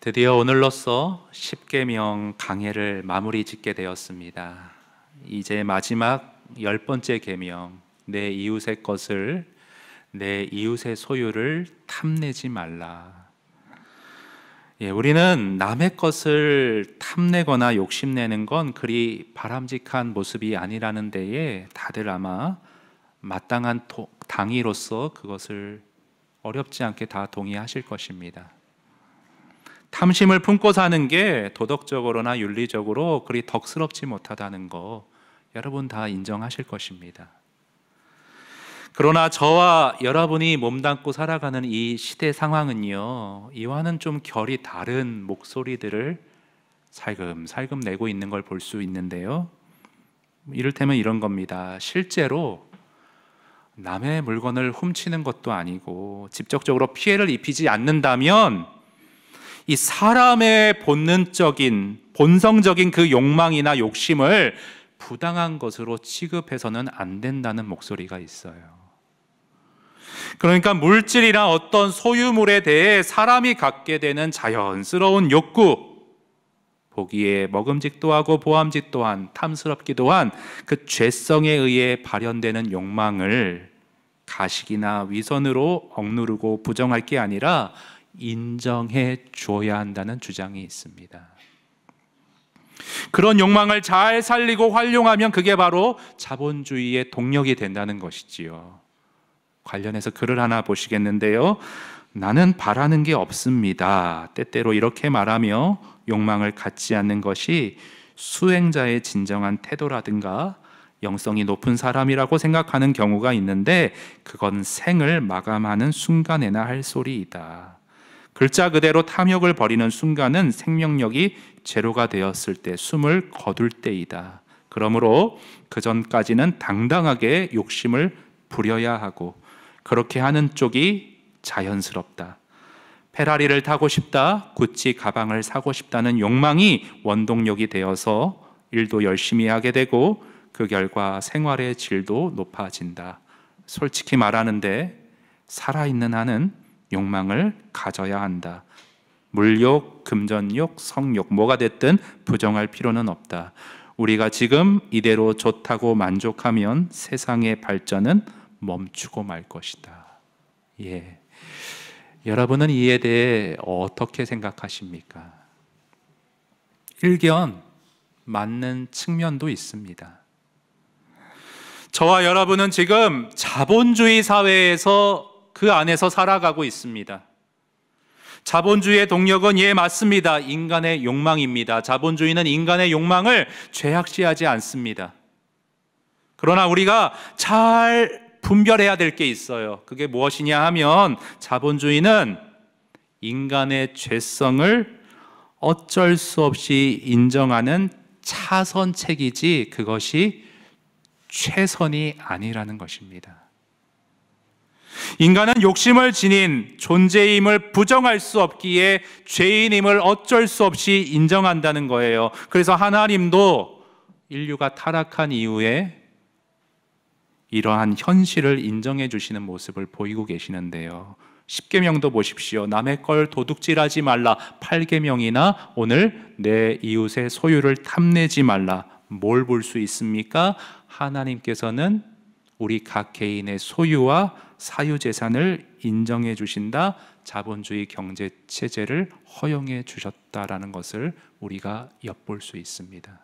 드디어 오늘로써 10계명 강해를 마무리 짓게 되었습니다. 이제 마지막 10번째 계명, 내 이웃의 것을, 내 이웃의 소유를 탐내지 말라. 우리는 남의 것을 탐내거나 욕심내는 건 그리 바람직한 모습이 아니라는 데에 다들 아마 마땅한 당의로서 그것을 어렵지 않게 다 동의하실 것입니다. 탐심을 품고 사는 게 도덕적으로나 윤리적으로 그리 덕스럽지 못하다는 거 여러분 다 인정하실 것입니다. 그러나 저와 여러분이 몸담고 살아가는 이 시대 상황은요, 이와는 좀 결이 다른 목소리들을 살금살금 내고 있는 걸 볼 수 있는데요, 이를테면 이런 겁니다. 실제로 남의 물건을 훔치는 것도 아니고 직접적으로 피해를 입히지 않는다면 이 사람의 본성적인 그 욕망이나 욕심을 부당한 것으로 취급해서는 안 된다는 목소리가 있어요. 그러니까 물질이나 어떤 소유물에 대해 사람이 갖게 되는 자연스러운 욕구, 보기에 먹음직도 하고 보암직도 한, 탐스럽기도 한 그 죄성에 의해 발현되는 욕망을 가식이나 위선으로 억누르고 부정할 게 아니라 인정해 줘야 한다는 주장이 있습니다. 그런 욕망을 잘 살리고 활용하면 그게 바로 자본주의의 동력이 된다는 것이지요. 관련해서 글을 하나 보시겠는데요, 나는 바라는 게 없습니다, 때때로 이렇게 말하며 욕망을 갖지 않는 것이 수행자의 진정한 태도라든가 영성이 높은 사람이라고 생각하는 경우가 있는데, 그건 생을 마감하는 순간에나 할 소리이다. 글자 그대로 탐욕을 버리는 순간은 생명력이 제로가 되었을 때, 숨을 거둘 때이다. 그러므로 그 전까지는 당당하게 욕심을 부려야 하고, 그렇게 하는 쪽이 자연스럽다. 페라리를 타고 싶다, 구찌 가방을 사고 싶다는 욕망이 원동력이 되어서 일도 열심히 하게 되고 그 결과 생활의 질도 높아진다. 솔직히 말하는데 살아있는 한은 욕망을 가져야 한다. 물욕, 금전욕, 성욕 뭐가 됐든 부정할 필요는 없다. 우리가 지금 이대로 좋다고 만족하면 세상의 발전은 멈추고 말 것이다. 여러분은 이에 대해 어떻게 생각하십니까? 일견 맞는 측면도 있습니다. 저와 여러분은 지금 자본주의 사회에서 그 안에서 살아가고 있습니다. 자본주의의 동력은 맞습니다. 인간의 욕망입니다. 자본주의는 인간의 욕망을 죄악시하지 않습니다. 그러나 우리가 잘 분별해야 될 게 있어요. 그게 무엇이냐 하면, 자본주의는 인간의 죄성을 어쩔 수 없이 인정하는 차선책이지 그것이 최선이 아니라는 것입니다. 인간은 욕심을 지닌 존재임을 부정할 수 없기에 죄인임을 어쩔 수 없이 인정한다는 거예요. 그래서 하나님도 인류가 타락한 이후에 이러한 현실을 인정해 주시는 모습을 보이고 계시는데요, 10계명도 보십시오. 남의 걸 도둑질하지 말라. 8계명이나 오늘 내 이웃의 소유를 탐내지 말라. 뭘 볼 수 있습니까? 하나님께서는 우리 각 개인의 소유와 사유재산을 인정해 주신다, 자본주의 경제 체제를 허용해 주셨다라는 것을 우리가 엿볼 수 있습니다.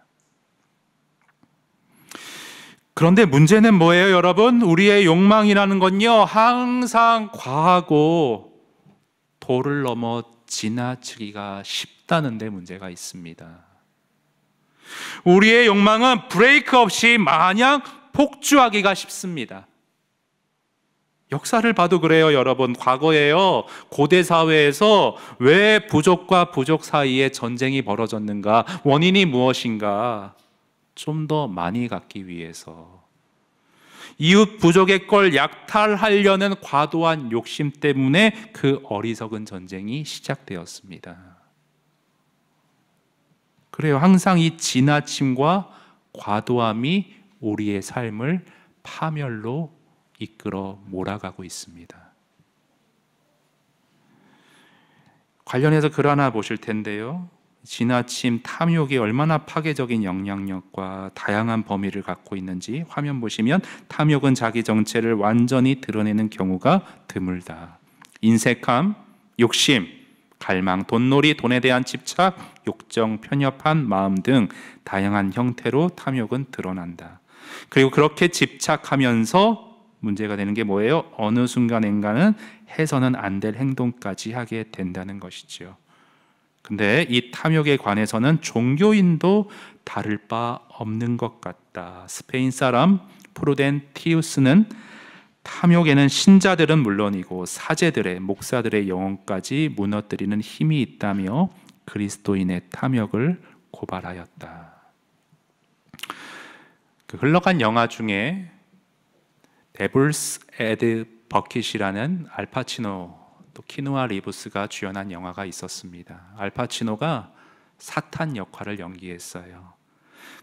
그런데 문제는 뭐예요, 여러분? 우리의 욕망이라는 건요, 항상 과하고 도를 넘어 지나치기가 쉽다는 데 문제가 있습니다. 우리의 욕망은 브레이크 없이 마냥 폭주하기가 쉽습니다. 역사를 봐도 그래요, 여러분. 과거에요, 고대 사회에서 왜 부족과 부족 사이에 전쟁이 벌어졌는가? 원인이 무엇인가? 좀 더 많이 갖기 위해서, 이웃 부족의 걸 약탈하려는 과도한 욕심 때문에 그 어리석은 전쟁이 시작되었습니다. 그래요, 항상 이 지나침과 과도함이 우리의 삶을 파멸로 이끌어 몰아가고 있습니다. 관련해서 글 하나 보실 텐데요. 지나침 탐욕이 얼마나 파괴적인 영향력과 다양한 범위를 갖고 있는지 화면 보시면 탐욕은 자기 정체를 완전히 드러내는 경우가 드물다. 인색함, 욕심, 갈망, 돈놀이, 돈에 대한 집착, 욕정, 편협한 마음 등 다양한 형태로 탐욕은 드러난다. 그리고 그렇게 집착하면서 문제가 되는 게 뭐예요? 어느 순간인가는 해서는 안 될 행동까지 하게 된다는 것이죠. 근데 이 탐욕에 관해서는 종교인도 다를 바 없는 것 같다. 스페인 사람 프루덴티우스는 탐욕에는 신자들은 물론이고 사제들의, 목사들의 영혼까지 무너뜨리는 힘이 있다며 그리스도인의 탐욕을 고발하였다. 그 흘러간 영화 중에 데블스 애드버킷이라는 알파치노 또 키누아 리브스가 주연한 영화가 있었습니다. 알파치노가 사탄 역할을 연기했어요.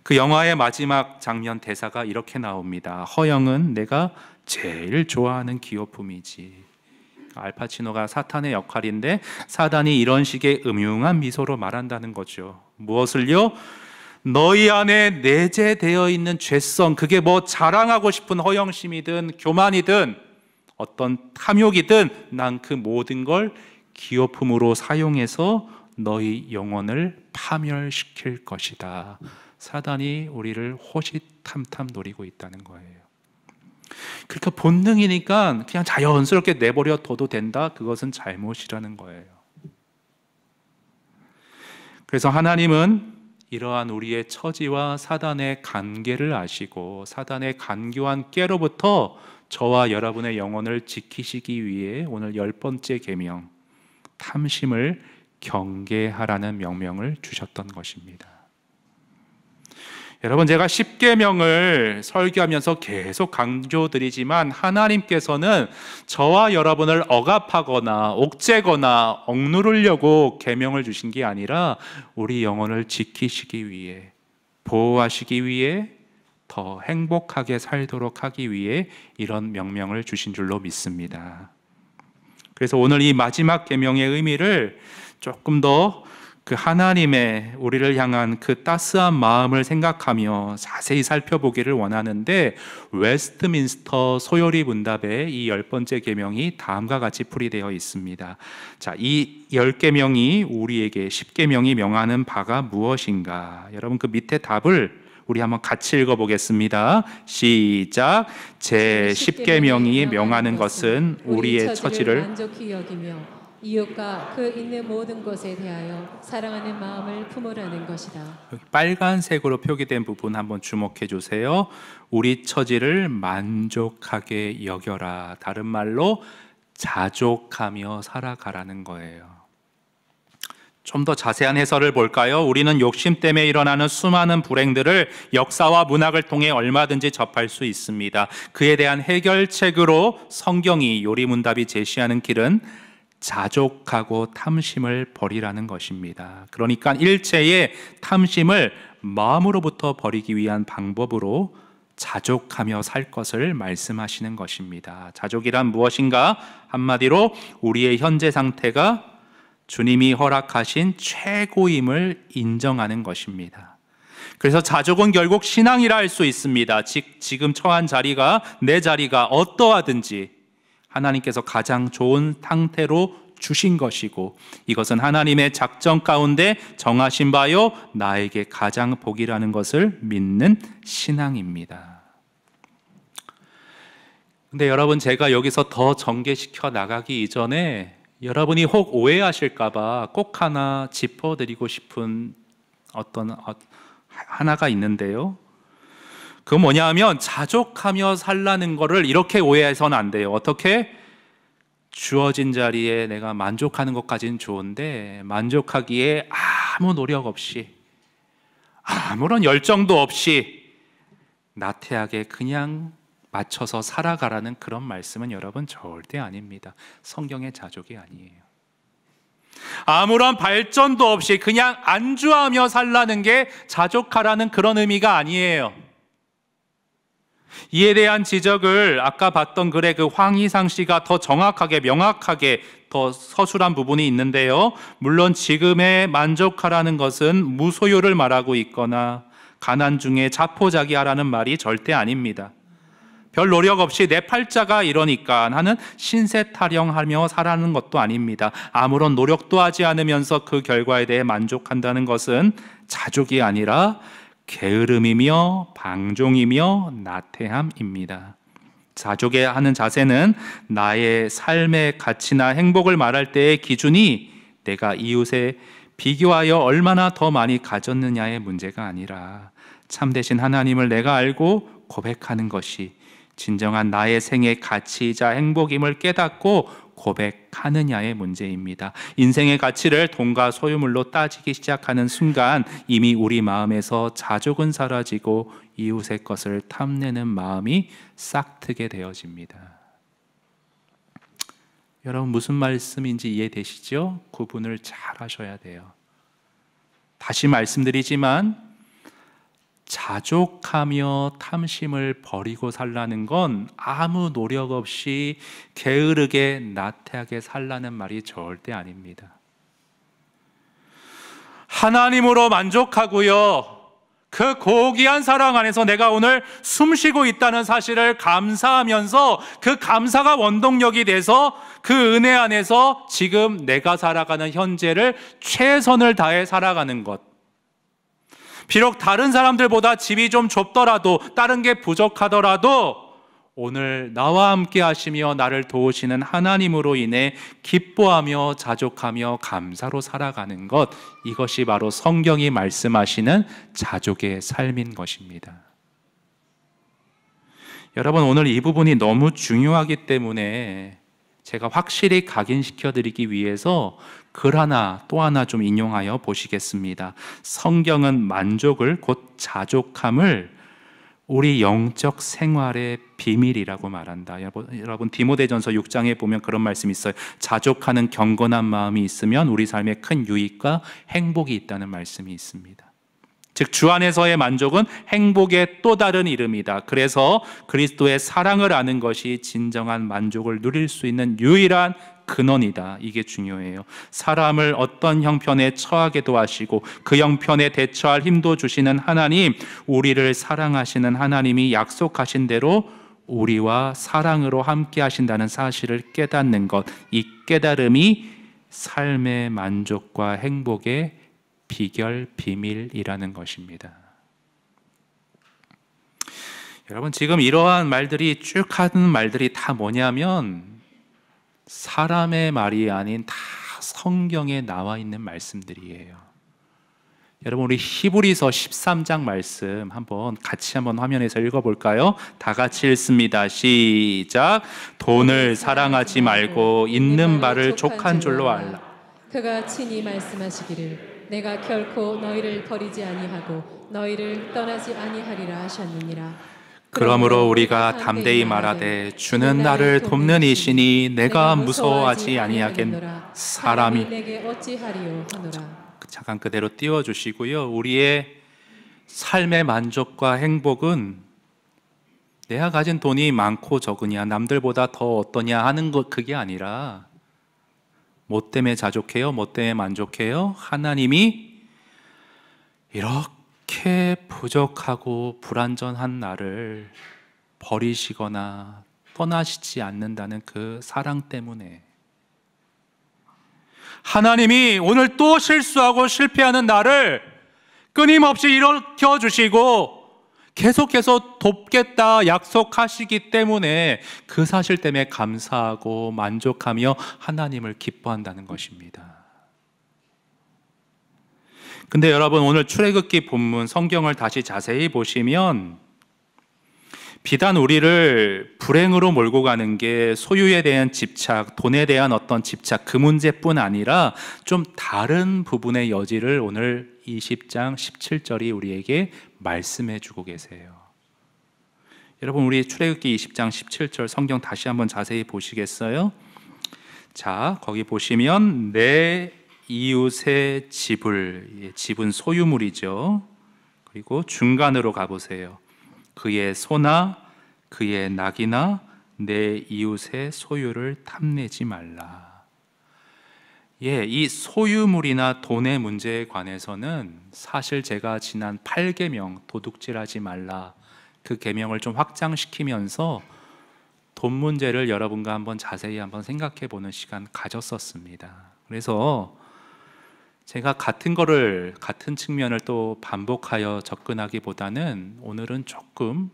그 영화의 마지막 장면 대사가 이렇게 나옵니다. 허영은 내가 제일 좋아하는 기호품이지. 알파치노가 사탄의 역할인데 사단이 이런 식의 음흉한 미소로 말한다는 거죠. 무엇을요? 너희 안에 내재되어 있는 죄성, 그게 뭐 자랑하고 싶은 허영심이든 교만이든 어떤 탐욕이든 난 그 모든 걸 기호품으로 사용해서 너희 영혼을 파멸시킬 것이다. 사단이 우리를 호시탐탐 노리고 있다는 거예요. 그러니까 본능이니까 그냥 자연스럽게 내버려 둬도 된다? 그것은 잘못이라는 거예요. 그래서 하나님은 이러한 우리의 처지와 사단의 관계를 아시고 사단의 간교한 깨로부터 저와 여러분의 영혼을 지키시기 위해 오늘 10번째 계명, 탐심을 경계하라는 명령을 주셨던 것입니다. 여러분, 제가 10계명을 설교하면서 계속 강조드리지만 하나님께서는 저와 여러분을 억압하거나 옥죄거나 억누르려고 계명을 주신 게 아니라 우리 영혼을 지키시기 위해, 보호하시기 위해, 더 행복하게 살도록 하기 위해 이런 명령을 주신 줄로 믿습니다. 그래서 오늘 이 마지막 계명의 의미를 조금 더 그 하나님의 우리를 향한 그 따스한 마음을 생각하며 자세히 살펴보기를 원하는데, 웨스트민스터 소요리 문답에 이 10번째 계명이 다음과 같이 풀이되어 있습니다. 자, 이 10계명이 우리에게 10계명이 명하는 바가 무엇인가? 여러분, 그 밑에 답을 우리 한번 같이 읽어보겠습니다. 시작. 제 10계명이 명하는 것은 우리의 처지를 만족히 여기며 이웃과 그 있는 모든 것에 대하여 사랑하는 마음을 품으라는 것이다. 여기 빨간색으로 표기된 부분 한번 주목해 주세요. 우리 처지를 만족하게 여겨라. 다른 말로 자족하며 살아가라는 거예요. 좀 더 자세한 해설을 볼까요? 우리는 욕심 때문에 일어나는 수많은 불행들을 역사와 문학을 통해 얼마든지 접할 수 있습니다. 그에 대한 해결책으로 성경이 요리문답이 제시하는 길은 자족하고 탐심을 버리라는 것입니다. 그러니까 일체의 탐심을 마음으로부터 버리기 위한 방법으로 자족하며 살 것을 말씀하시는 것입니다. 자족이란 무엇인가? 한마디로 우리의 현재 상태가 주님이 허락하신 최고임을 인정하는 것입니다. 그래서 자족은 결국 신앙이라 할 수 있습니다. 지금 처한 자리가, 내 자리가 어떠하든지 하나님께서 가장 좋은 상태로 주신 것이고, 이것은 하나님의 작정 가운데 정하신 바요 나에게 가장 복이라는 것을 믿는 신앙입니다. 근데 여러분, 제가 여기서 더 전개시켜 나가기 이전에 여러분이 혹 오해하실까봐 꼭 하나 짚어드리고 싶은 하나가 있는데요. 그건 뭐냐 하면 자족하며 살라는 거를 이렇게 오해해서는 안 돼요. 어떻게? 주어진 자리에 내가 만족하는 것까지는 좋은데 만족하기에 아무 노력 없이, 아무런 열정도 없이 나태하게 그냥 맞춰서 살아가라는 그런 말씀은 여러분 절대 아닙니다. 성경의 자족이 아니에요. 아무런 발전도 없이 그냥 안주하며 살라는 게 자족하라는 그런 의미가 아니에요. 이에 대한 지적을 아까 봤던 글의 그 황희상 씨가 더 정확하게 명확하게 더 서술한 부분이 있는데요. 물론 지금의 만족하라는 것은 무소유를 말하고 있거나 가난 중에 자포자기하라는 말이 절대 아닙니다. 별 노력 없이 내 팔자가 이러니까 하는 신세 타령하며 살아가는 것도 아닙니다. 아무런 노력도 하지 않으면서 그 결과에 대해 만족한다는 것은 자족이 아니라 게으름이며 방종이며 나태함입니다. 자족에 하는 자세는 나의 삶의 가치나 행복을 말할 때의 기준이 내가 이웃에 비교하여 얼마나 더 많이 가졌느냐의 문제가 아니라 참되신 하나님을 내가 알고 고백하는 것이 진정한 나의 생의 가치이자 행복임을 깨닫고 고백하느냐의 문제입니다. 인생의 가치를 돈과 소유물로 따지기 시작하는 순간 이미 우리 마음에서 자족은 사라지고 이웃의 것을 탐내는 마음이 싹트게 되어집니다. 여러분 무슨 말씀인지 이해되시죠? 구분을 잘 하셔야 돼요. 다시 말씀드리지만 자족하며 탐심을 버리고 살라는 건 아무 노력 없이 게으르게 나태하게 살라는 말이 절대 아닙니다. 하나님으로 만족하고요, 그 고귀한 사랑 안에서 내가 오늘 숨쉬고 있다는 사실을 감사하면서 그 감사가 원동력이 돼서 그 은혜 안에서 지금 내가 살아가는 현재를 최선을 다해 살아가는 것. 비록 다른 사람들보다 집이 좀 좁더라도 다른 게 부족하더라도 오늘 나와 함께 하시며 나를 도우시는 하나님으로 인해 기뻐하며 자족하며 감사로 살아가는 것, 이것이 바로 성경이 말씀하시는 자족의 삶인 것입니다. 여러분 오늘 이 부분이 너무 중요하기 때문에 제가 확실히 각인시켜 드리기 위해서 글 하나 또 하나 좀 인용하여 보시겠습니다. 성경은 만족을 곧 자족함을 우리 영적 생활의 비밀이라고 말한다. 여러분 디모데전서 6장에 보면 그런 말씀이 있어요. 자족하는 경건한 마음이 있으면 우리 삶에 큰 유익과 행복이 있다는 말씀이 있습니다. 즉 주 안에서의 만족은 행복의 또 다른 이름이다. 그래서 그리스도의 사랑을 아는 것이 진정한 만족을 누릴 수 있는 유일한 근원이다. 이게 중요해요. 사람을 어떤 형편에 처하게도 하시고 그 형편에 대처할 힘도 주시는 하나님, 우리를 사랑하시는 하나님이 약속하신 대로 우리와 사랑으로 함께 하신다는 사실을 깨닫는 것, 이 깨달음이 삶의 만족과 행복의 비결, 비밀이라는 것입니다. 여러분 지금 이러한 말들이 쭉 하는 말들이 다 뭐냐면 사람의 말이 아닌 다 성경에 나와 있는 말씀들이에요. 여러분 우리 히브리서 13장 말씀 같이 한번 화면에서 읽어볼까요? 다 같이 읽습니다. 시작. 돈을 사랑하지 말고 있는 바를 족한 줄로 알라. 그가 친히 말씀하시기를 내가 결코 너희를 버리지 아니하고 너희를 떠나지 아니하리라 하셨느니라. 그러므로 우리가 담대히 말하되 주는 나를 돕는 이시니 내가 무서워하지 아니하겠노라. 사람이 내게 어찌하리요 하노라. 잠깐 그대로 띄워주시고요. 우리의 삶의 만족과 행복은 내가 가진 돈이 많고 적으냐, 남들보다 더 어떠냐 하는 것, 그게 아니라 뭐 때문에 자족해요? 뭐 때문에 만족해요? 하나님이 이렇게 부족하고 불완전한 나를 버리시거나 떠나시지 않는다는 그 사랑 때문에, 하나님이 오늘 또 실수하고 실패하는 나를 끊임없이 일으켜 주시고 계속해서 돕겠다 약속하시기 때문에 그 사실 때문에 감사하고 만족하며 하나님을 기뻐한다는 것입니다. 근데 여러분 오늘 출애굽기 본문 성경을 다시 자세히 보시면 비단 우리를 불행으로 몰고 가는 게 소유에 대한 집착, 돈에 대한 어떤 집착, 그 문제뿐 아니라 좀 다른 부분의 여지를 오늘 20장 17절이 우리에게 말씀해 주고 계세요. 여러분 우리 출애굽기 20장 17절 성경 다시 한번 자세히 보시겠어요? 자, 거기 보시면 내 이웃의 집을, 집은 소유물이죠. 그리고 중간으로 가보세요. 그의 소나 그의 낙이나 내 이웃의 소유를 탐내지 말라. 예, 이 소유물이나 돈의 문제에 관해서는 사실 제가 지난 8계명 도둑질하지 말라 그 계명을 좀 확장시키면서 돈 문제를 여러분과 한번 자세히 한번 생각해 보는 시간 가졌었습니다. 그래서 제가 같은 측면을 또 반복하여 접근하기보다는 오늘은 조금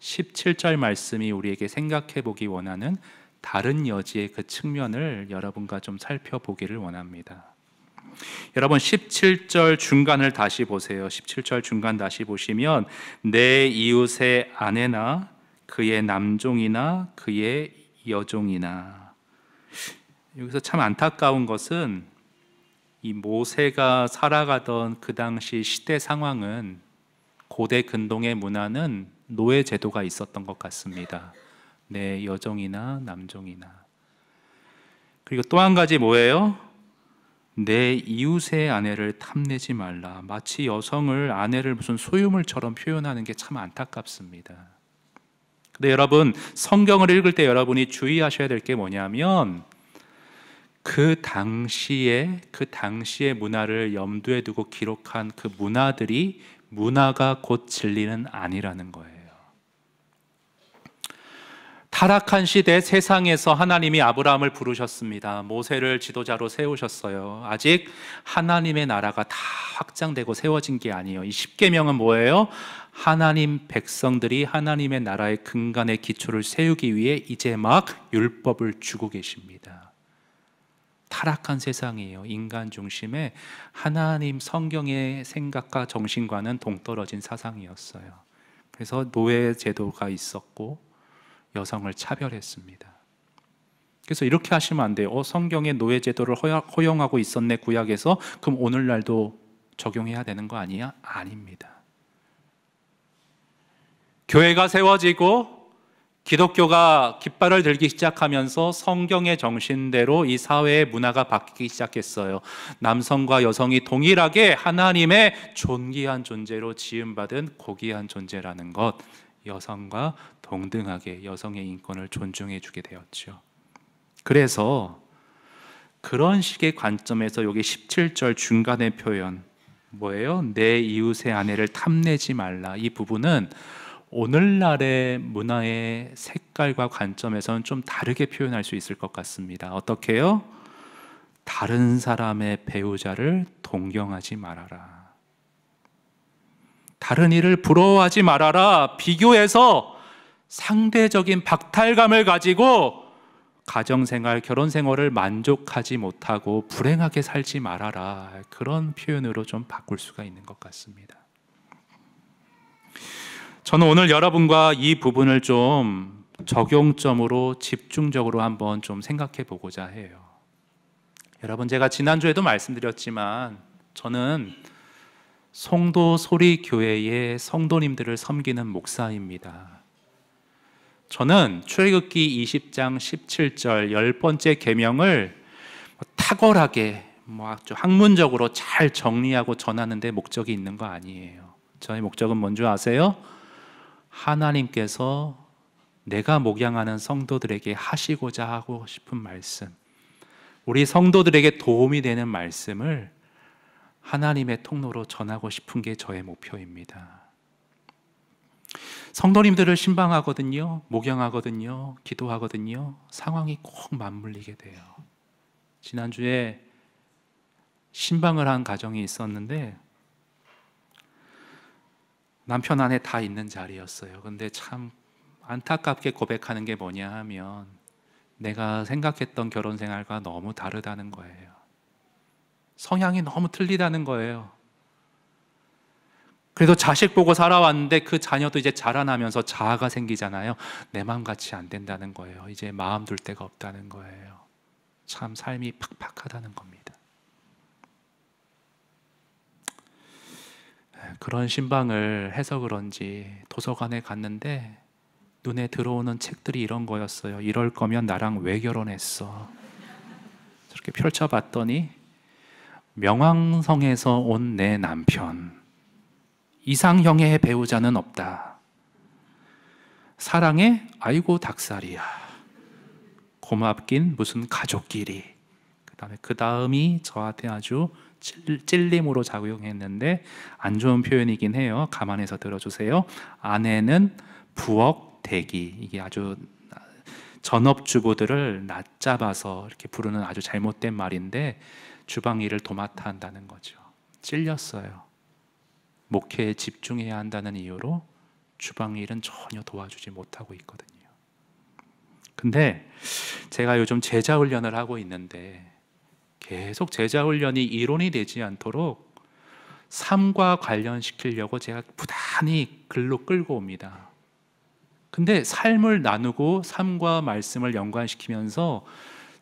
17절 말씀이 우리에게 생각해 보기 원하는 다른 여지의 그 측면을 여러분과 좀 살펴보기를 원합니다. 여러분 17절 중간을 다시 보세요. 17절 중간 다시 보시면 내 이웃의 아내나 그의 남종이나 그의 여종이나, 여기서 참 안타까운 것은 이 모세가 살아가던 그 당시 시대 상황은 고대 근동의 문화는 노예 제도가 있었던 것 같습니다. 내 여종이나 남종이나. 그리고 또 한 가지 뭐예요? 내 이웃의 아내를 탐내지 말라. 마치 여성을, 아내를 무슨 소유물처럼 표현하는 게 참 안타깝습니다. 근데 여러분, 성경을 읽을 때 여러분이 주의하셔야 될 게 뭐냐면 그 당시의 문화를 염두에 두고 기록한 그 문화들이 문화가 곧 진리는 아니라는 거예요. 타락한 시대 세상에서 하나님이 아브라함을 부르셨습니다. 모세를 지도자로 세우셨어요. 아직 하나님의 나라가 다 확장되고 세워진 게 아니에요. 이 십계명은 뭐예요? 하나님 백성들이 하나님의 나라의 근간의 기초를 세우기 위해 이제 막 율법을 주고 계십니다. 타락한 세상이에요. 인간 중심의 하나님 성경의 생각과 정신과는 동떨어진 사상이었어요. 그래서 노예 제도가 있었고 여성을 차별했습니다. 그래서 이렇게 하시면 안 돼요. 성경의 노예 제도를 허용하고 있었네, 구약에서. 그럼 오늘날도 적용해야 되는 거 아니야? 아닙니다. 교회가 세워지고 기독교가 깃발을 들기 시작하면서 성경의 정신대로 이 사회의 문화가 바뀌기 시작했어요. 남성과 여성이 동일하게 하나님의 존귀한 존재로 지음받은 고귀한 존재라는 것, 여성과 동등하게 여성의 인권을 존중해 주게 되었죠. 그래서 그런 식의 관점에서 여기 17절 중간의 표현 뭐예요? 내 이웃의 아내를 탐내지 말라. 이 부분은 오늘날의 문화의 색깔과 관점에서는 좀 다르게 표현할 수 있을 것 같습니다. 어떻게 해요? 다른 사람의 배우자를 동경하지 말아라. 다른 이를 부러워하지 말아라. 비교해서 상대적인 박탈감을 가지고 가정생활, 결혼생활을 만족하지 못하고 불행하게 살지 말아라. 그런 표현으로 좀 바꿀 수가 있는 것 같습니다. 저는 오늘 여러분과 이 부분을 좀 적용점으로 집중적으로 한번 좀 생각해 보고자 해요. 여러분, 제가 지난주에도 말씀드렸지만 저는 송도 소리교회의 성도님들을 섬기는 목사입니다. 저는 출애굽기 20장 17절 10번째 계명을 탁월하게 아주 학문적으로 잘 정리하고 전하는 데 목적이 있는 거 아니에요. 저의 목적은 뭔지 아세요? 하나님께서 내가 목양하는 성도들에게 하시고자 하고 싶은 말씀, 우리 성도들에게 도움이 되는 말씀을 하나님의 통로로 전하고 싶은 게 저의 목표입니다. 성도님들을 신방하거든요, 목양하거든요, 기도하거든요. 상황이 꼭 맞물리게 돼요. 지난주에 신방을 한 가정이 있었는데 남편 아내 다 있는 자리였어요. 근데 참 안타깝게 고백하는 게 뭐냐 하면 내가 생각했던 결혼 생활과 너무 다르다는 거예요. 성향이 너무 틀리다는 거예요. 그래도 자식 보고 살아왔는데 그 자녀도 이제 자라나면서 자아가 생기잖아요. 내 마음같이 안 된다는 거예요. 이제 마음 둘 데가 없다는 거예요. 참 삶이 팍팍하다는 겁니다. 그런 신방을 해서 그런지 도서관에 갔는데 눈에 들어오는 책들이 이런 거였어요. 이럴 거면 나랑 왜 결혼했어? 저렇게 펼쳐봤더니 명왕성에서 온 내 남편, 이상형의 배우자는 없다. 사랑해? 아이고 닭살이야. 고맙긴 무슨 가족끼리. 그 다음이 저한테 아주 찔림으로 작용했는데 안 좋은 표현이긴 해요. 감안해서 들어주세요. 아내는 부엌 대기. 이게 아주 전업주부들을 낮잡아서 이렇게 부르는 아주 잘못된 말인데 주방 일을 도맡아 한다는 거죠. 찔렸어요. 목회에 집중해야 한다는 이유로 주방 일은 전혀 도와주지 못하고 있거든요. 근데 제가 요즘 제자 훈련을 하고 있는데 계속 제자 훈련이 이론이 되지 않도록 삶과 관련시키려고 제가 부단히 글로 끌고 옵니다. 근데 삶을 나누고 삶과 말씀을 연관시키면서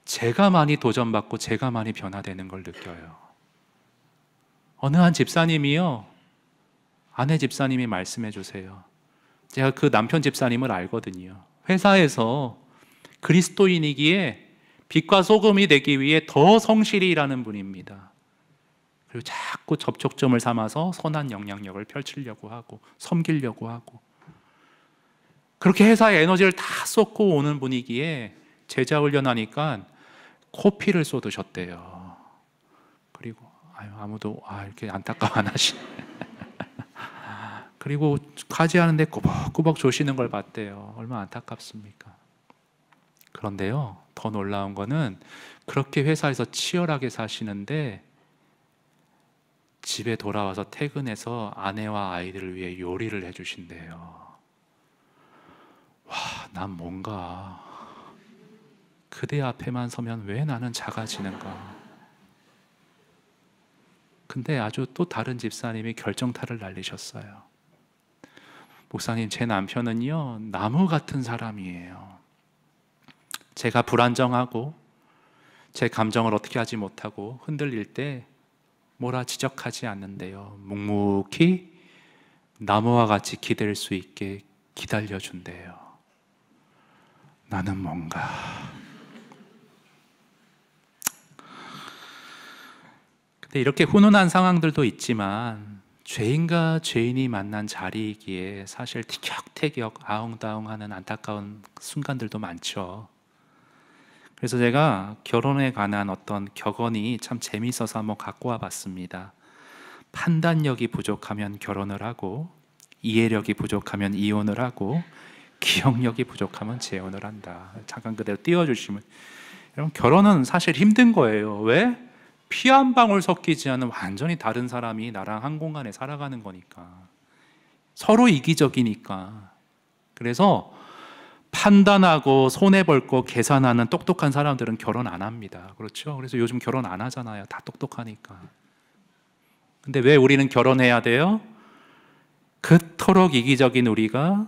제가 많이 도전받고 제가 많이 변화되는 걸 느껴요. 어느 한 집사님이요, 아내 집사님이 말씀해 주세요. 제가 그 남편 집사님을 알거든요. 회사에서 그리스도인이기에 빛과 소금이 되기 위해 더 성실히 일하는 분입니다. 그리고 자꾸 접촉점을 삼아서 선한 영향력을 펼치려고 하고 섬기려고 하고, 그렇게 회사에 에너지를 다 쏟고 오는 분이기에 제자 훈련하니까 코피를 쏟으셨대요. 그리고 아무도 이렇게 안타까워 안 하시네. 그리고 과제하는데 꾸벅꾸벅 조시는 걸 봤대요. 얼마나 안타깝습니까? 그런데요, 더 놀라운 거는 그렇게 회사에서 치열하게 사시는데 집에 돌아와서 퇴근해서 아내와 아이들을 위해 요리를 해주신대요. 와, 난 뭔가 그대 앞에만 서면 왜 나는 작아지는가? 근데 아주 또 다른 집사님이 결정타를 날리셨어요. 목사님, 제 남편은요, 나무 같은 사람이에요. 제가 불안정하고 제 감정을 어떻게 하지 못하고 흔들릴 때 뭐라 지적하지 않는데요, 묵묵히 나무와 같이 기댈 수 있게 기다려준대요. 나는 뭔가. 근데 이렇게 훈훈한 상황들도 있지만 죄인과 죄인이 만난 자리이기에 사실 티격태격 아웅다웅하는 안타까운 순간들도 많죠. 그래서 제가 결혼에 관한 어떤 격언이 참 재미있어서 한번 갖고 와봤습니다. 판단력이 부족하면 결혼을 하고, 이해력이 부족하면 이혼을 하고, 기억력이 부족하면 재혼을 한다. 잠깐 그대로 띄워주시면, 여러분, 결혼은 사실 힘든 거예요. 왜? 피 한 방울 섞이지 않은 완전히 다른 사람이 나랑 한 공간에 살아가는 거니까. 서로 이기적이니까. 그래서 판단하고 손해볼 거 계산하는 똑똑한 사람들은 결혼 안 합니다. 그렇죠? 그래서 요즘 결혼 안 하잖아요. 다 똑똑하니까. 근데 왜 우리는 결혼해야 돼요? 그토록 이기적인 우리가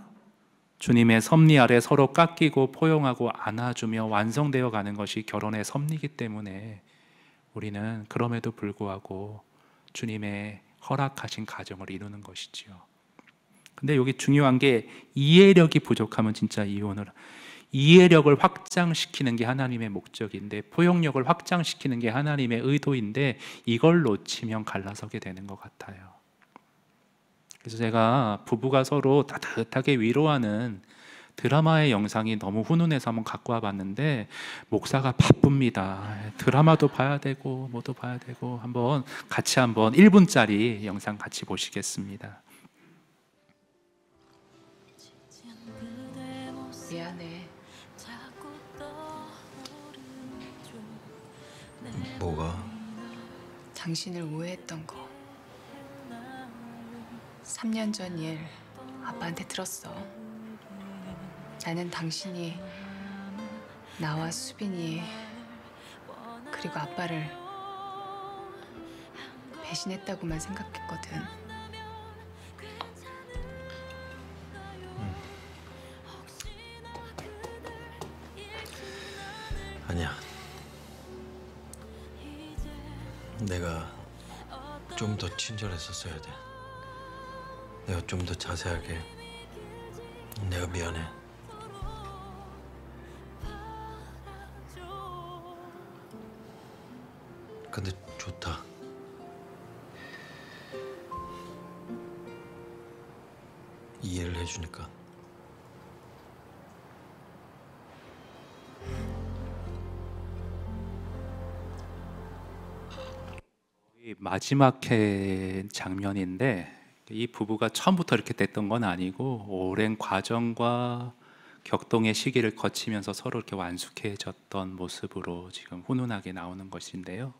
주님의 섭리 아래 서로 깎이고 포용하고 안아주며 완성되어 가는 것이 결혼의 섭리이기 때문에 우리는 그럼에도 불구하고 주님의 허락하신 가정을 이루는 것이지요. 근데 여기 중요한 게 이해력이 부족하면 진짜 이해력을 확장시키는 게 하나님의 목적인데, 포용력을 확장시키는 게 하나님의 의도인데, 이걸 놓치면 갈라서게 되는 것 같아요. 그래서 제가 부부가 서로 따뜻하게 위로하는 드라마의 영상이 너무 훈훈해서 한번 갖고 와봤는데, 목사가 바쁩니다. 드라마도 봐야 되고 뭐도 봐야 되고, 같이 1분짜리 영상 같이 보시겠습니다. 미안해. 뭐가? 당신을 오해했던 거. 3년 전 일 아빠한테 들었어. 나는 당신이 나와 수빈이 그리고 아빠를 배신했다고만 생각했거든. 아니야. 내가 좀 더 친절했었어야 돼. 내가 좀 더 자세하게. 내가 미안해. 근데 좋다. 이해를 해주니까. 이 마지막 회 장면인데 이 부부가 처음부터 이렇게 됐던 건 아니고 오랜 과정과 격동의 시기를 거치면서 서로 이렇게 완숙해졌던 모습으로 지금 훈훈하게 나오는 것인데요.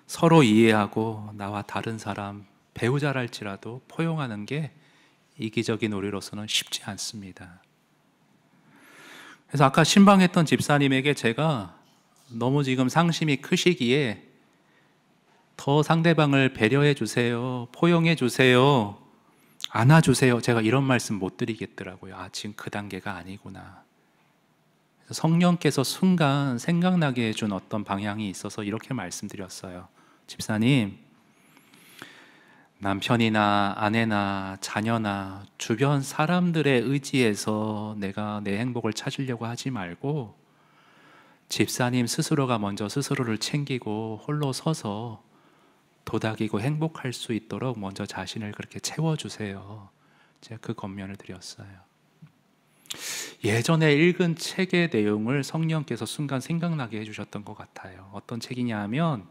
서로 이해하고 나와 다른 사람, 배우자랄지라도 포용하는 게 이기적인 우리로서는 쉽지 않습니다. 그래서 아까 신방했던 집사님에게 제가 너무 지금 상심이 크시기에 더 상대방을 배려해 주세요, 포용해 주세요, 안아주세요, 제가 이런 말씀 못 드리겠더라고요. 아, 지금 그 단계가 아니구나. 그래서 성령께서 순간 생각나게 해준 어떤 방향이 있어서 이렇게 말씀드렸어요. 집사님, 남편이나 아내나 자녀나 주변 사람들의 의지에서 내가 내 행복을 찾으려고 하지 말고 집사님 스스로가 먼저 스스로를 챙기고 홀로 서서 도닥이고 행복할 수 있도록 먼저 자신을 그렇게 채워주세요. 제가 그 권면을 드렸어요. 예전에 읽은 책의 내용을 성령께서 순간 생각나게 해주셨던 것 같아요. 어떤 책이냐 하면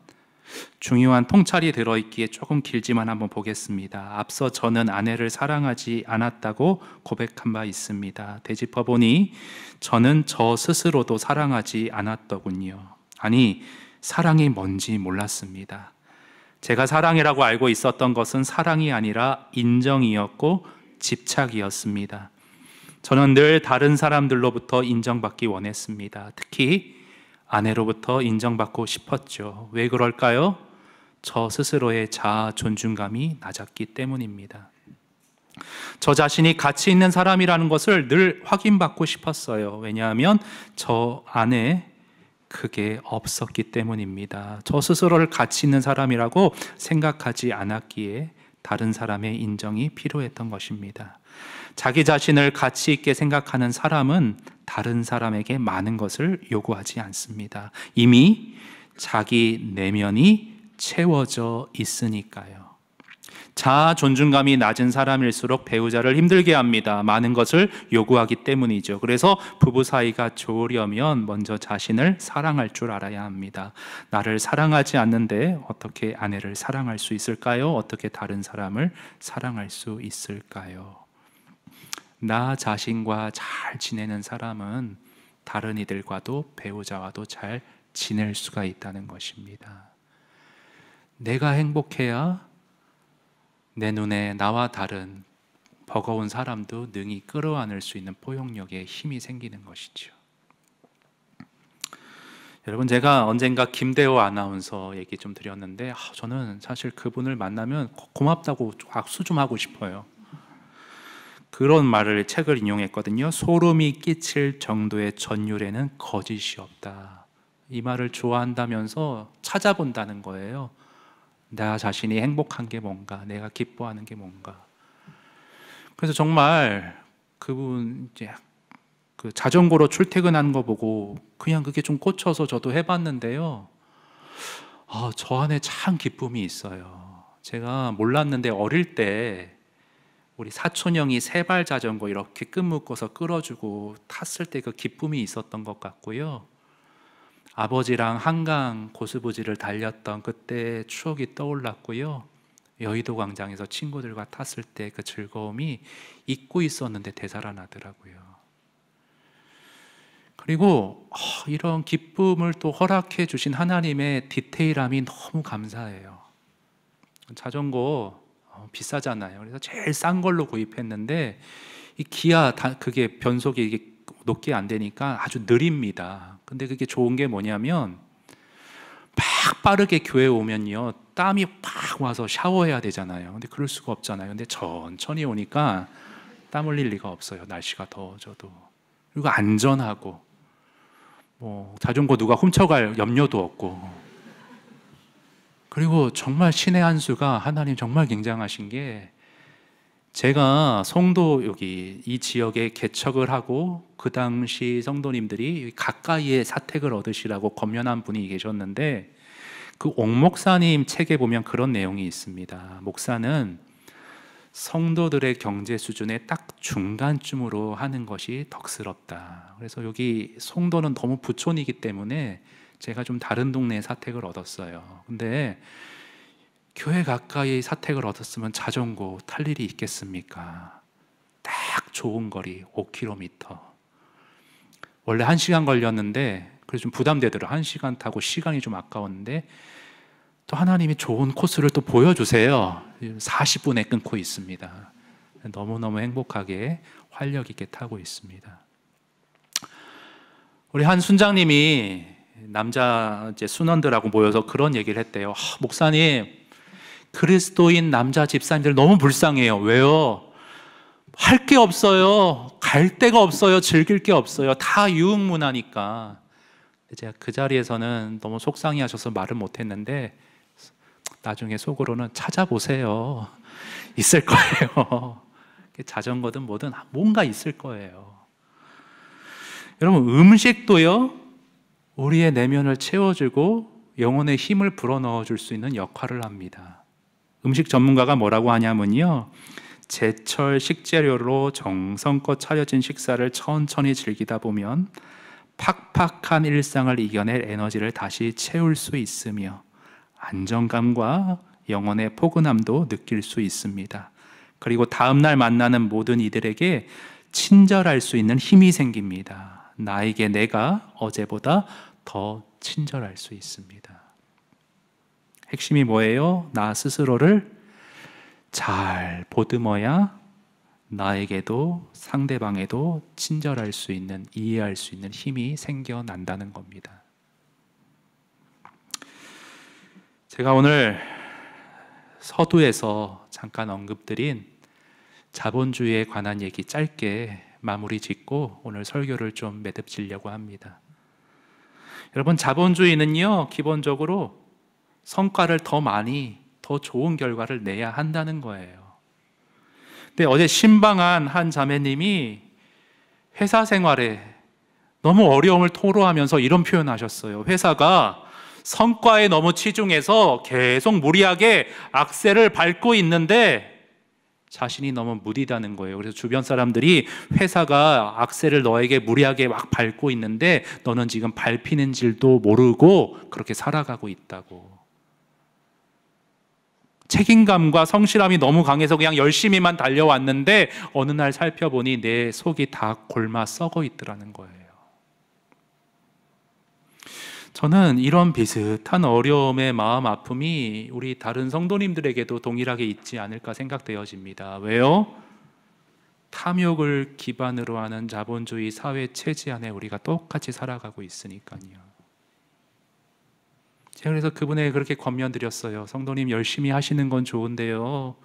중요한 통찰이 들어있기에 조금 길지만 한번 보겠습니다. 앞서 저는 아내를 사랑하지 않았다고 고백한 바 있습니다. 되짚어보니 저는 저 스스로도 사랑하지 않았더군요. 아니, 사랑이 뭔지 몰랐습니다. 제가 사랑이라고 알고 있었던 것은 사랑이 아니라 인정이었고 집착이었습니다. 저는 늘 다른 사람들로부터 인정받기 원했습니다. 특히 아내로부터 인정받고 싶었죠. 왜 그럴까요? 저 스스로의 자아 존중감이 낮았기 때문입니다. 저 자신이 가치 있는 사람이라는 것을 늘 확인받고 싶었어요. 왜냐하면 저 안에 그게 없었기 때문입니다. 저 스스로를 가치 있는 사람이라고 생각하지 않았기에 다른 사람의 인정이 필요했던 것입니다. 자기 자신을 가치 있게 생각하는 사람은 다른 사람에게 많은 것을 요구하지 않습니다. 이미 자기 내면이 채워져 있으니까요. 자아 존중감이 낮은 사람일수록 배우자를 힘들게 합니다. 많은 것을 요구하기 때문이죠. 그래서 부부 사이가 좋으려면 먼저 자신을 사랑할 줄 알아야 합니다. 나를 사랑하지 않는데 어떻게 아내를 사랑할 수 있을까요? 어떻게 다른 사람을 사랑할 수 있을까요? 나 자신과 잘 지내는 사람은 다른 이들과도 배우자와도 잘 지낼 수가 있다는 것입니다. 내가 행복해야 내 눈에 나와 다른 버거운 사람도 능히 끌어안을 수 있는 포용력에 힘이 생기는 것이죠. 여러분, 제가 언젠가 김대호 아나운서 얘기 좀 드렸는데 저는 사실 그분을 만나면 고맙다고 악수 좀 하고 싶어요. 그런 말을 책을 인용했거든요. 소름이 끼칠 정도의 전율에는 거짓이 없다. 이 말을 좋아한다면서 찾아본다는 거예요. 나 자신이 행복한 게 뭔가, 내가 기뻐하는 게 뭔가. 그래서 정말 그분 이제 그 자전거로 출퇴근하는 거 보고 그냥 그게 좀 꽂혀서 저도 해봤는데요. 저 안에 참 기쁨이 있어요. 제가 몰랐는데 어릴 때 우리 사촌 형이 세발 자전거 이렇게 끈 묶어서 끌어주고 탔을 때 그 기쁨이 있었던 것 같고요. 아버지랑 한강 고수부지를 달렸던 그때 추억이 떠올랐고요. 여의도 광장에서 친구들과 탔을 때 그 즐거움이 잊고 있었는데 되살아나더라고요. 그리고 이런 기쁨을 또 허락해 주신 하나님의 디테일함이 너무 감사해요. 자전거 비싸잖아요. 그래서 제일 싼 걸로 구입했는데 이 기아 그게 변속이 이게 높게 안 되니까 아주 느립니다. 근데 그게 좋은 게 뭐냐면 막 빠르게 교회 오면요 땀이 팍 와서 샤워해야 되잖아요. 근데 그럴 수가 없잖아요. 근데 천천히 오니까 땀 흘릴 리가 없어요. 날씨가 더워져도. 그리고 안전하고 자전거 누가 훔쳐갈 염려도 없고. 그리고 정말 신의 한 수가 하나님 정말 굉장하신 게 제가 성도 여기 이 지역에 개척을 하고 그 당시 성도님들이 가까이에 사택을 얻으시라고 권면한 분이 계셨는데 그 옥목사님 책에 보면 그런 내용이 있습니다. 목사는 성도들의 경제 수준의 딱 중간쯤으로 하는 것이 덕스럽다. 그래서 여기 송도는 너무 부촌이기 때문에 제가 좀 다른 동네에 사택을 얻었어요. 근데 교회 가까이 사택을 얻었으면 자전거 탈 일이 있겠습니까? 딱 좋은 거리 5km. 원래 1시간 걸렸는데 그래서 좀 부담되더라고요. 1시간 타고 시간이 좀 아까웠는데 또 하나님이 좋은 코스를 또 보여주세요. 40분에 끊고 있습니다. 너무너무 행복하게 활력 있게 타고 있습니다. 우리 한 순장님이 남자 이제 순원들하고 모여서 그런 얘기를 했대요. 목사님, 그리스도인 남자 집사님들 너무 불쌍해요. 왜요? 할 게 없어요. 갈 데가 없어요. 즐길 게 없어요. 다 유흥문화니까. 제가 그 자리에서는 너무 속상해 하셔서 말을 못했는데 나중에 속으로는 찾아보세요. 있을 거예요. 자전거든 뭐든 뭔가 있을 거예요. 여러분, 음식도요, 우리의 내면을 채워주고 영혼의 힘을 불어넣어 줄 수 있는 역할을 합니다. 음식 전문가가 뭐라고 하냐면요, 제철 식재료로 정성껏 차려진 식사를 천천히 즐기다 보면 팍팍한 일상을 이겨낼 에너지를 다시 채울 수 있으며 안정감과 영혼의 포근함도 느낄 수 있습니다. 그리고 다음날 만나는 모든 이들에게 친절할 수 있는 힘이 생깁니다. 나에게 내가 어제보다 더 친절할 수 있습니다. 핵심이 뭐예요? 나 스스로를 잘 보듬어야 나에게도 상대방에도 친절할 수 있는, 이해할 수 있는 힘이 생겨난다는 겁니다. 제가 오늘 서두에서 잠깐 언급드린 자본주의에 관한 얘기 짧게 마무리 짓고 오늘 설교를 좀 매듭지려고 합니다. 여러분, 자본주의는요, 기본적으로 성과를 더 많이, 더 좋은 결과를 내야 한다는 거예요. 근데 어제 신방한 한 자매님이 회사 생활에 너무 어려움을 토로하면서 이런 표현을 하셨어요. 회사가 성과에 너무 치중해서 계속 무리하게 악셀을 밟고 있는데 자신이 너무 무디다는 거예요. 그래서 주변 사람들이 회사가 악셀을 너에게 무리하게 막 밟고 있는데 너는 지금 밟히는 줄도 모르고 그렇게 살아가고 있다고. 책임감과 성실함이 너무 강해서 그냥 열심히만 달려왔는데 어느 날 살펴보니 내 속이 다 골마 썩어 있더라는 거예요. 저는 이런 비슷한 어려움의 마음 아픔이 우리 다른 성도님들에게도 동일하게 있지 않을까 생각되어집니다. 왜요? 탐욕을 기반으로 하는 자본주의 사회 체제 안에 우리가 똑같이 살아가고 있으니까요. 제가 그래서 그분에게 그렇게 권면드렸어요. 성도님, 열심히 하시는 건 좋은데요,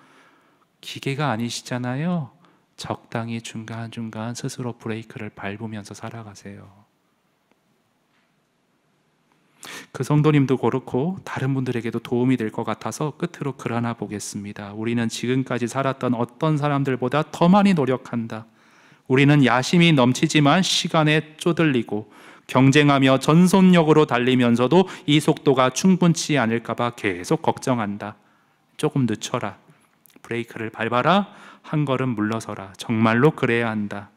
기계가 아니시잖아요. 적당히 중간중간 스스로 브레이크를 밟으면서 살아가세요. 그 성도님도 그렇고 다른 분들에게도 도움이 될 것 같아서 끝으로 글 하나 보겠습니다. 우리는 지금까지 살았던 어떤 사람들보다 더 많이 노력한다. 우리는 야심이 넘치지만 시간에 쪼들리고 경쟁하며 전속력으로 달리면서도 이 속도가 충분치 않을까 봐 계속 걱정한다. 조금 늦춰라. 브레이크를 밟아라. 한 걸음 물러서라. 정말로 그래야 한다.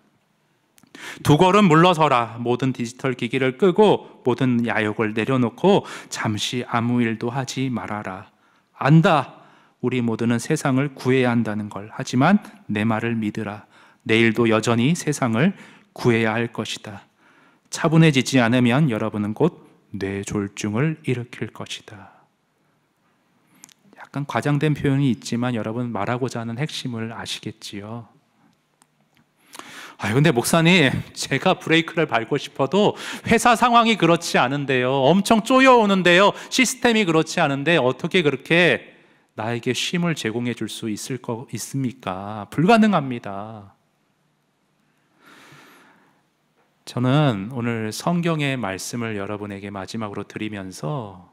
2걸음 물러서라. 모든 디지털 기기를 끄고 모든 야욕을 내려놓고 잠시 아무 일도 하지 말아라. 안다. 우리 모두는 세상을 구해야 한다는 걸. 하지만 내 말을 믿으라. 내일도 여전히 세상을 구해야 할 것이다. 차분해지지 않으면 여러분은 곧 뇌졸중을 일으킬 것이다. 약간 과장된 표현이 있지만 여러분 말하고자 하는 핵심을 아시겠지요? 근데 목사님, 제가 브레이크를 밟고 싶어도 회사 상황이 그렇지 않은데요, 엄청 쪼여오는데요, 시스템이 그렇지 않은데 어떻게 그렇게 나에게 쉼을 제공해 줄 수 있습니까? 불가능합니다. 저는 오늘 성경의 말씀을 여러분에게 마지막으로 드리면서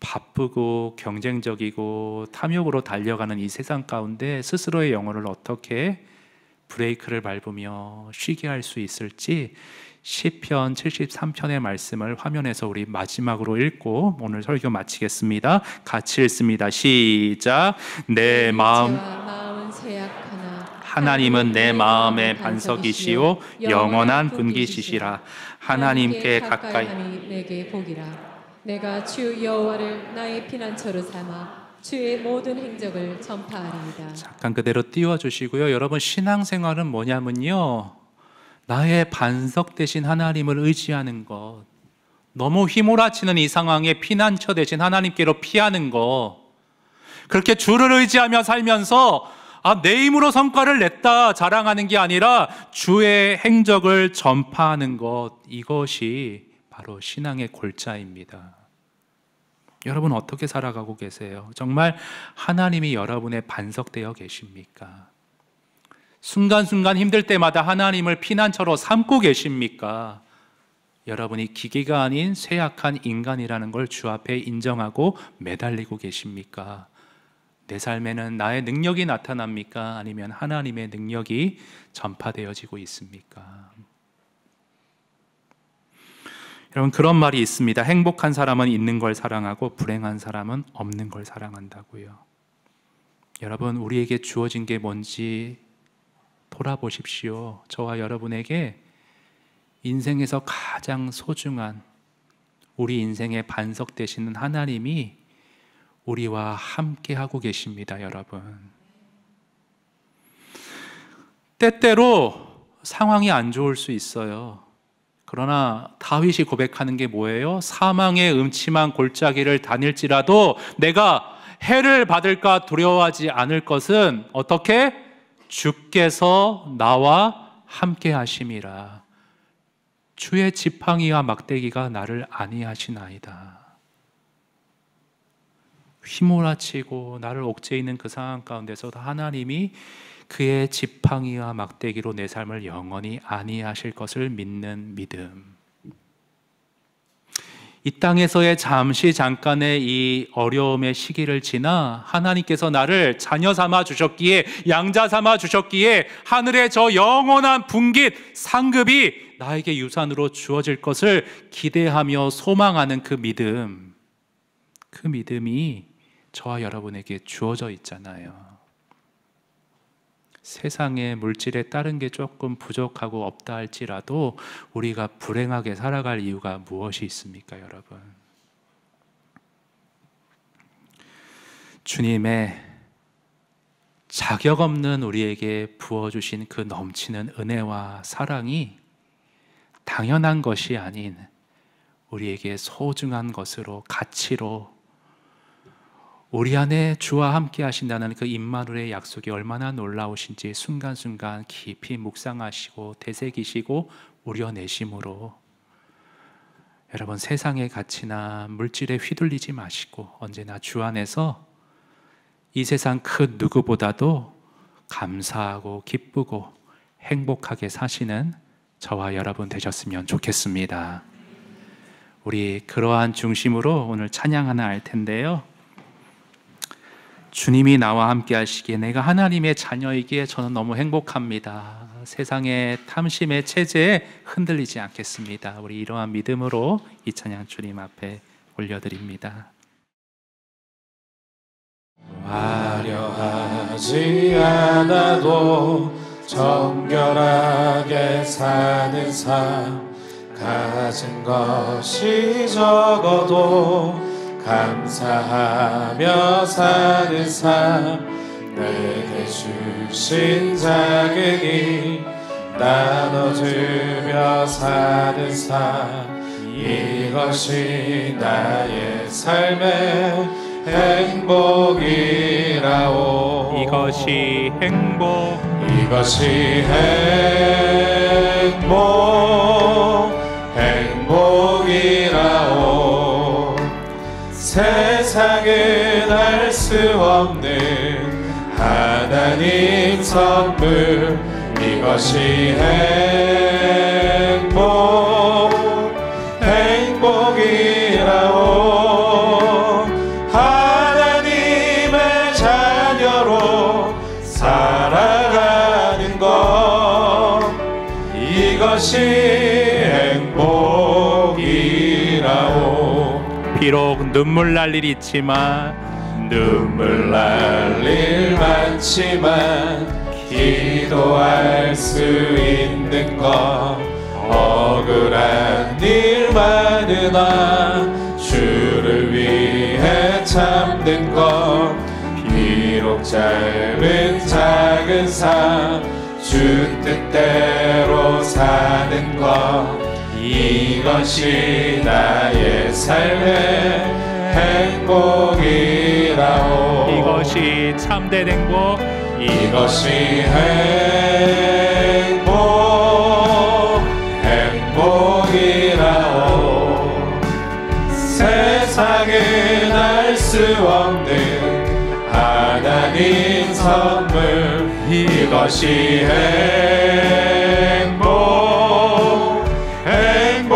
바쁘고 경쟁적이고 탐욕으로 달려가는 이 세상 가운데 스스로의 영혼을 어떻게 브레이크를 밟으며 쉬게 할 수 있을지 시편 73편의 말씀을 화면에서 우리 마지막으로 읽고 오늘 설교 마치겠습니다. 같이 읽습니다. 시작. 내 마음은 쇠약하나 하나님은 내 마음의 반석이시요 영원한 분깃이시라. 하나님께 가까이 함이 내게 복이라. 내가 주 여호와를 나의 피난처로 삼아 주의 모든 행적을 전파하리이다. 잠깐 그대로 띄워주시고요. 여러분, 신앙생활은 뭐냐면요, 나의 반석 되신 하나님을 의지하는 것, 너무 휘몰아치는 이 상황에 피난처 되신 하나님께로 피하는 것, 그렇게 주를 의지하며 살면서 내 힘으로 성과를 냈다 자랑하는 게 아니라 주의 행적을 전파하는 것, 이것이 바로 신앙의 골자입니다. 여러분, 어떻게 살아가고 계세요? 정말 하나님이 여러분의 반석되어 계십니까? 순간순간 힘들 때마다 하나님을 피난처로 삼고 계십니까? 여러분이 기계가 아닌 쇠약한 인간이라는 걸 주 앞에 인정하고 매달리고 계십니까? 내 삶에는 나의 능력이 나타납니까? 아니면 하나님의 능력이 전파되어지고 있습니까? 여러분, 그런 말이 있습니다. 행복한 사람은 있는 걸 사랑하고 불행한 사람은 없는 걸 사랑한다고요. 여러분, 우리에게 주어진 게 뭔지 돌아보십시오. 저와 여러분에게 인생에서 가장 소중한, 우리 인생의 반석 되시는 하나님이 우리와 함께 하고 계십니다. 여러분, 때때로 상황이 안 좋을 수 있어요. 그러나 다윗이 고백하는 게 뭐예요? 사망의 음침한 골짜기를 다닐지라도 내가 해를 받을까 두려워하지 않을 것은 어떻게? 주께서 나와 함께 하심이라. 주의 지팡이와 막대기가 나를 안위하시나이다. 휘몰아치고 나를 옥죄이는 그 상황 가운데서도 하나님이 그의 지팡이와 막대기로 내 삶을 영원히 안위하실 것을 믿는 믿음. 이 땅에서의 잠깐의 이 어려움의 시기를 지나 하나님께서 나를 자녀 삼아 주셨기에, 양자 삼아 주셨기에 하늘의 저 영원한 분깃 상급이 나에게 유산으로 주어질 것을 기대하며 소망하는 그 믿음, 그 믿음이 저와 여러분에게 주어져 있잖아요. 세상에 물질에 따른 게 조금 부족하고 없다 할지라도 우리가 불행하게 살아갈 이유가 무엇이 있습니까, 여러분? 주님의 자격 없는 우리에게 부어주신 그 넘치는 은혜와 사랑이 당연한 것이 아닌 우리에게 소중한 것으로, 가치로, 우리 안에 주와 함께 하신다는 그 임마누엘의 약속이 얼마나 놀라우신지 순간순간 깊이 묵상하시고 되새기시고 우려내심으로, 여러분, 세상의 가치나 물질에 휘둘리지 마시고 언제나 주 안에서 이 세상 그 누구보다도 감사하고 기쁘고 행복하게 사시는 저와 여러분 되셨으면 좋겠습니다. 우리 그러한 중심으로 오늘 찬양 하나 할 텐데요, 주님이 나와 함께 하시기에 내가 하나님의 자녀이기에 저는 너무 행복합니다. 세상의 탐심의 체제에 흔들리지 않겠습니다. 우리 이러한 믿음으로 이 찬양 주님 앞에 올려드립니다. 화려하지 않아도 정결하게 사는 삶, 가진 것이 적어도 감사하며 사는 삶, 내게 주신 자격이 나눠주며 사는 삶, 이것이 나의 삶의 행복이라오. 이것이 행복, 이것이 행복이라오. 세상은 알 수 없는 하나님 선물, 이것이 행복이라오. 하나님의 자녀로 살아가는 것, 이것이 행복이라오. 비록 눈물 날 일이 있지만, 눈물 날 일 많지만 기도할 수 있는 것, 억울한 일 많으나 주를 위해 참는 것, 비록 짧은 작은 삶 주 뜻대로 사는 것 이것이 나의 삶의 행복이라오. 이것이 참된 행복, 이것이 행복이라오. 세상은 알 수 없는 하나님 선물 이것이 행복이라오.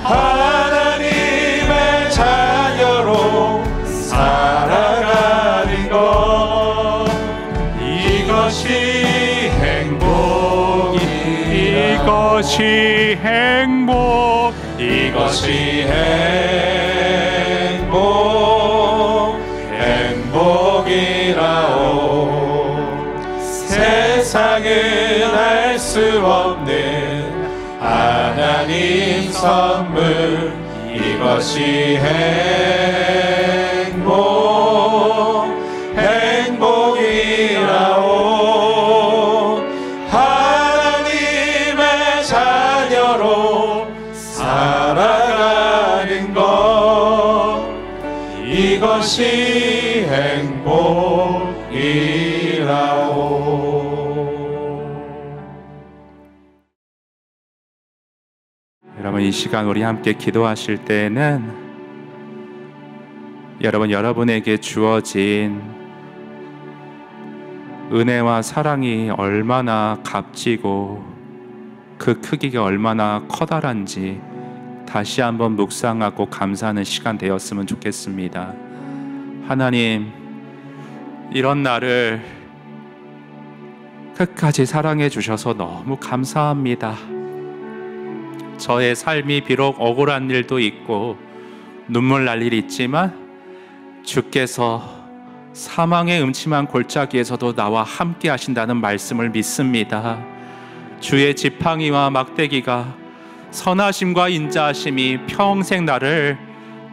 하나님의 자녀로 살아가는 것 이것이 이것이 행복, 이것이 행복이라오. 세상은 알 수 없는 하나님 선물 이것이 행복이라오. 하나님의 자녀로 살아가는 것 이것이 행복이라오. 여러분, 이 시간 우리 함께 기도하실 때는 여러분에게 주어진 은혜와 사랑이 얼마나 값지고 그 크기가 얼마나 커다란지 다시 한번 묵상하고 감사하는 시간 되었으면 좋겠습니다. 하나님, 이런 나를 끝까지 사랑해 주셔서 너무 감사합니다. 저의 삶이 비록 억울한 일도 있고 눈물 날 일이 있지만 주께서 사망의 음침한 골짜기에서도 나와 함께 하신다는 말씀을 믿습니다. 주의 지팡이와 막대기가 선하심과 인자하심이 평생 나를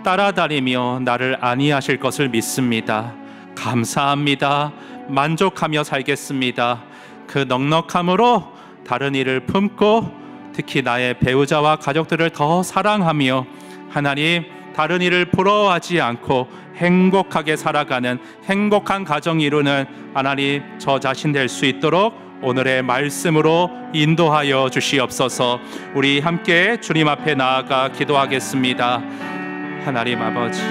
따라다니며 나를 안위하실 것을 믿습니다. 감사합니다. 만족하며 살겠습니다. 그 넉넉함으로 다른 이를 품고 특히 나의 배우자와 가족들을 더 사랑하며 하나님, 다른 이를 부러워하지 않고 행복하게 살아가는 행복한 가정 이루는 하나님, 저 자신 될 수 있도록 오늘의 말씀으로 인도하여 주시옵소서. 우리 함께 주님 앞에 나아가 기도하겠습니다. 하나님 아버지,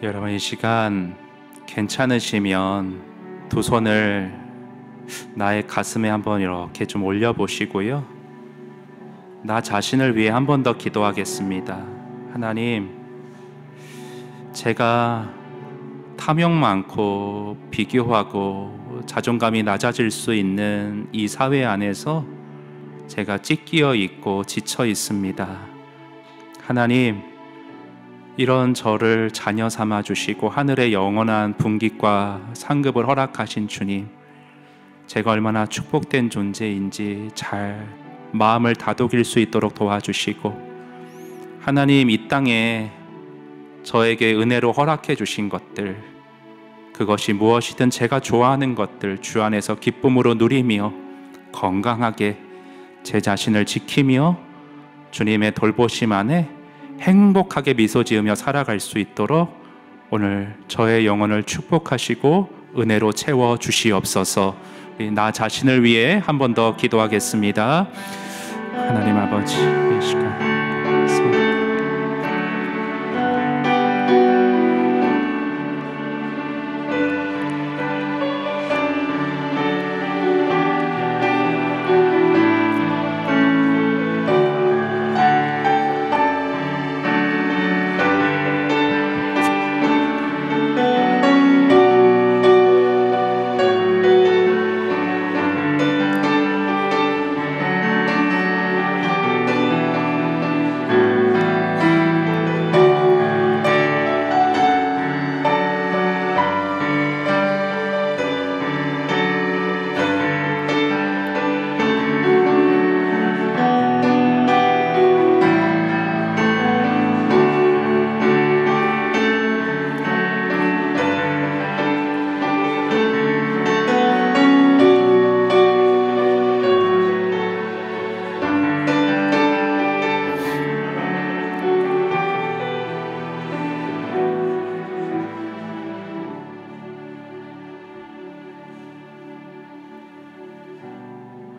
여러분, 이 시간 괜찮으시면 두 손을 나의 가슴에 한번 이렇게 좀 올려보시고요, 나 자신을 위해 한 번 더 기도하겠습니다. 하나님, 제가 탐욕 많고 비교하고 자존감이 낮아질 수 있는 이 사회 안에서 제가 찢기어 있고 지쳐 있습니다. 하나님, 이런 저를 자녀 삼아 주시고 하늘의 영원한 분깃과 상급을 허락하신 주님, 제가 얼마나 축복된 존재인지 잘 마음을 다독일 수 있도록 도와주시고, 하나님, 이 땅에 저에게 은혜로 허락해 주신 것들, 그것이 무엇이든 제가 좋아하는 것들 주 안에서 기쁨으로 누리며 건강하게 제 자신을 지키며 주님의 돌보심 안에 행복하게 미소 지으며 살아갈 수 있도록 오늘 저의 영혼을 축복하시고 은혜로 채워 주시옵소서. 나 자신을 위해 한 번 더 기도하겠습니다. 하나님 아버지, 이 시간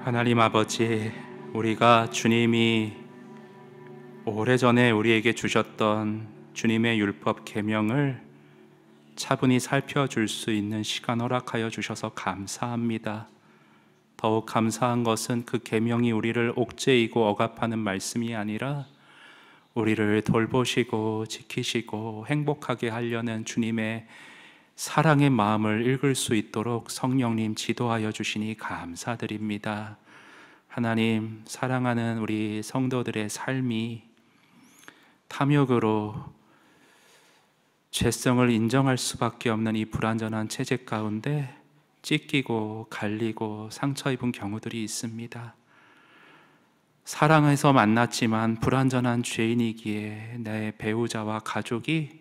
하나님 아버지, 우리가 주님이 오래전에 우리에게 주셨던 주님의 율법 계명을 차분히 살펴줄 수 있는 시간 허락하여 주셔서 감사합니다. 더욱 감사한 것은 그 계명이 우리를 옥죄이고 억압하는 말씀이 아니라 우리를 돌보시고 지키시고 행복하게 하려는 주님의 사랑의 마음을 읽을 수 있도록 성령님 지도하여 주시니 감사드립니다. 하나님, 사랑하는 우리 성도들의 삶이 탐욕으로 죄성을 인정할 수밖에 없는 이 불완전한 체제 가운데 찢기고 갈리고 상처 입은 경우들이 있습니다. 사랑해서 만났지만 불완전한 죄인이기에 내 배우자와 가족이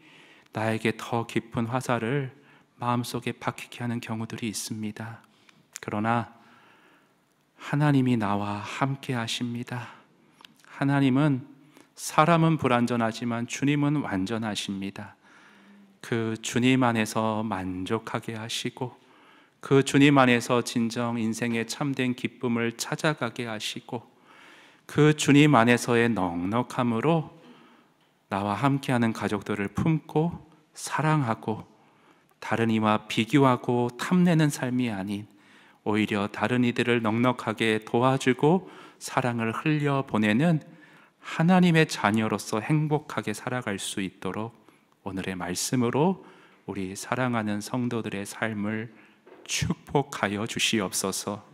나에게 더 깊은 화살을 마음속에 박히게 하는 경우들이 있습니다. 그러나 하나님이 나와 함께 하십니다. 하나님은 사람은 불완전하지만 주님은 완전하십니다. 그 주님 안에서 만족하게 하시고 그 주님 안에서 진정 인생의 참된 기쁨을 찾아가게 하시고 그 주님 안에서의 넉넉함으로 나와 함께하는 가족들을 품고 사랑하고 다른 이와 비교하고 탐내는 삶이 아닌 오히려 다른 이들을 넉넉하게 도와주고 사랑을 흘려보내는 하나님의 자녀로서 행복하게 살아갈 수 있도록 오늘의 말씀으로 우리 사랑하는 성도들의 삶을 축복하여 주시옵소서.